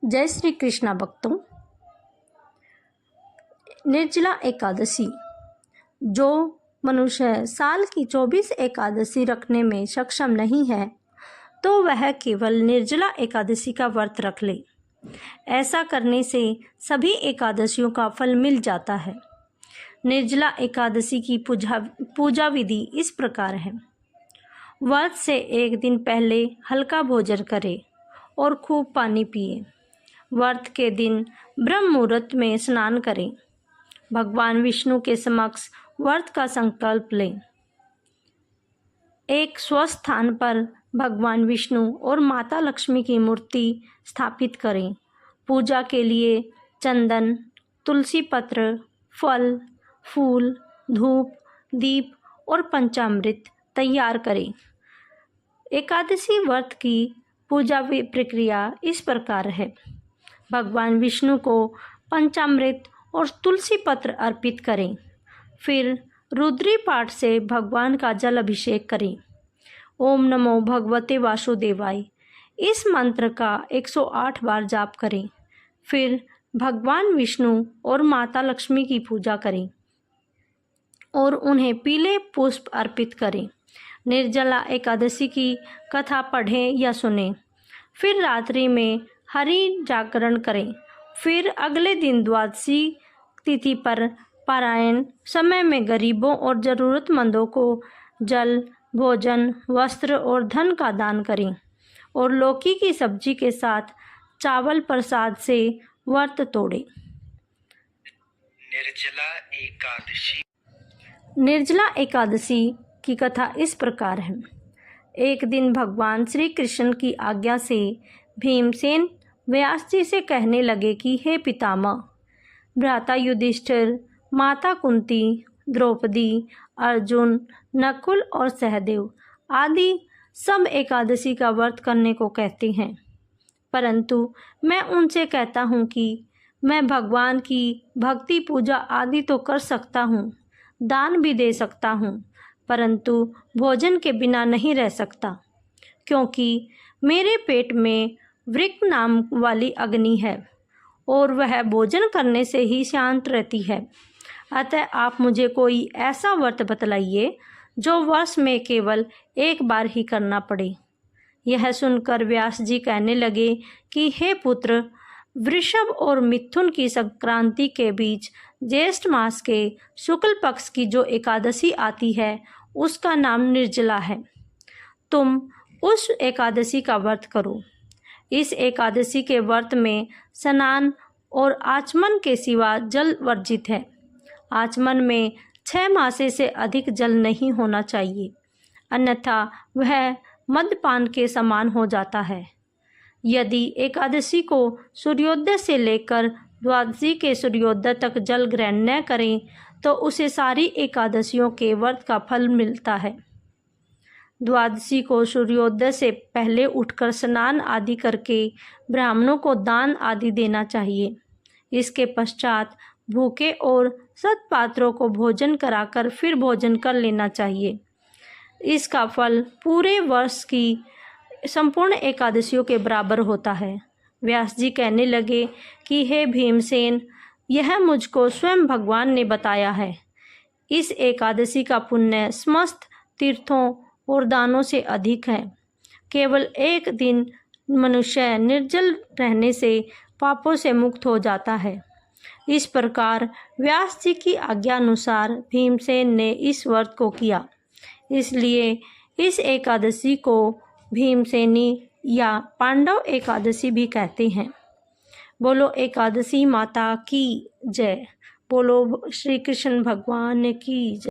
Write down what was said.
जय श्री कृष्णा भक्तों। निर्जला एकादशी, जो मनुष्य साल की 24 एकादशी रखने में सक्षम नहीं है तो वह केवल निर्जला एकादशी का व्रत रख ले। ऐसा करने से सभी एकादशियों का फल मिल जाता है। निर्जला एकादशी की पूजा विधि इस प्रकार है। व्रत से एक दिन पहले हल्का भोजन करें और खूब पानी पिए। व्रत के दिन ब्रह्म मुहूर्त में स्नान करें। भगवान विष्णु के समक्ष व्रत का संकल्प लें। एक स्वस्थ स्थान पर भगवान विष्णु और माता लक्ष्मी की मूर्ति स्थापित करें। पूजा के लिए चंदन, तुलसी पत्र, फल, फूल, धूप, दीप और पंचामृत तैयार करें। एकादशी व्रत की पूजा प्रक्रिया इस प्रकार है। भगवान विष्णु को पंचामृत और तुलसी पत्र अर्पित करें। फिर रुद्री पाठ से भगवान का जल अभिषेक करें। ओम नमो भगवते वासुदेवाय इस मंत्र का 108 बार जाप करें। फिर भगवान विष्णु और माता लक्ष्मी की पूजा करें और उन्हें पीले पुष्प अर्पित करें। निर्जला एकादशी की कथा पढ़ें या सुनें। फिर रात्रि में हरि जागरण करें। फिर अगले दिन द्वादशी तिथि पर पारायण समय में गरीबों और ज़रूरतमंदों को जल, भोजन, वस्त्र और धन का दान करें और लौकी की सब्जी के साथ चावल प्रसाद से व्रत तोड़ें। निर्जला एकादशी की कथा इस प्रकार है। एक दिन भगवान श्री कृष्ण की आज्ञा से भीमसेन व्यास जी से कहने लगे कि हे पितामह, भ्राता युधिष्ठिर, माता कुंती, द्रौपदी, अर्जुन, नकुल और सहदेव आदि सब एकादशी का व्रत करने को कहते हैं, परंतु मैं उनसे कहता हूँ कि मैं भगवान की भक्ति पूजा आदि तो कर सकता हूँ, दान भी दे सकता हूँ, परंतु भोजन के बिना नहीं रह सकता, क्योंकि मेरे पेट में वृक्क नाम वाली अग्नि है और वह भोजन करने से ही शांत रहती है। अतः आप मुझे कोई ऐसा व्रत बतलाइए जो वर्ष में केवल एक बार ही करना पड़े। यह सुनकर व्यास जी कहने लगे कि हे पुत्र, वृषभ और मिथुन की संक्रांति के बीच ज्येष्ठ मास के शुक्ल पक्ष की जो एकादशी आती है उसका नाम निर्जला है। तुम उस एकादशी का व्रत करो। इस एकादशी के व्रत में स्नान और आचमन के सिवा जल वर्जित है। आचमन में 6 मासे से अधिक जल नहीं होना चाहिए, अन्यथा वह मद्यपान के समान हो जाता है। यदि एकादशी को सूर्योदय से लेकर द्वादशी के सूर्योदय तक जल ग्रहण न करें तो उसे सारी एकादशियों के व्रत का फल मिलता है। द्वादशी को सूर्योदय से पहले उठकर स्नान आदि करके ब्राह्मणों को दान आदि देना चाहिए। इसके पश्चात भूखे और सत्पात्रों को भोजन कराकर फिर भोजन कर लेना चाहिए। इसका फल पूरे वर्ष की संपूर्ण एकादशियों के बराबर होता है। व्यास जी कहने लगे कि हे भीमसेन, यह मुझको स्वयं भगवान ने बताया है। इस एकादशी का पुण्य समस्त तीर्थों और दानों से अधिक है। केवल एक दिन मनुष्य निर्जल रहने से पापों से मुक्त हो जाता है। इस प्रकार व्यास जी की आज्ञा अनुसार भीमसेन ने इस व्रत को किया। इसलिए इस एकादशी को भीमसेनी या पांडव एकादशी भी कहते हैं। बोलो एकादशी माता की जय। बोलो श्री कृष्ण भगवान की जय।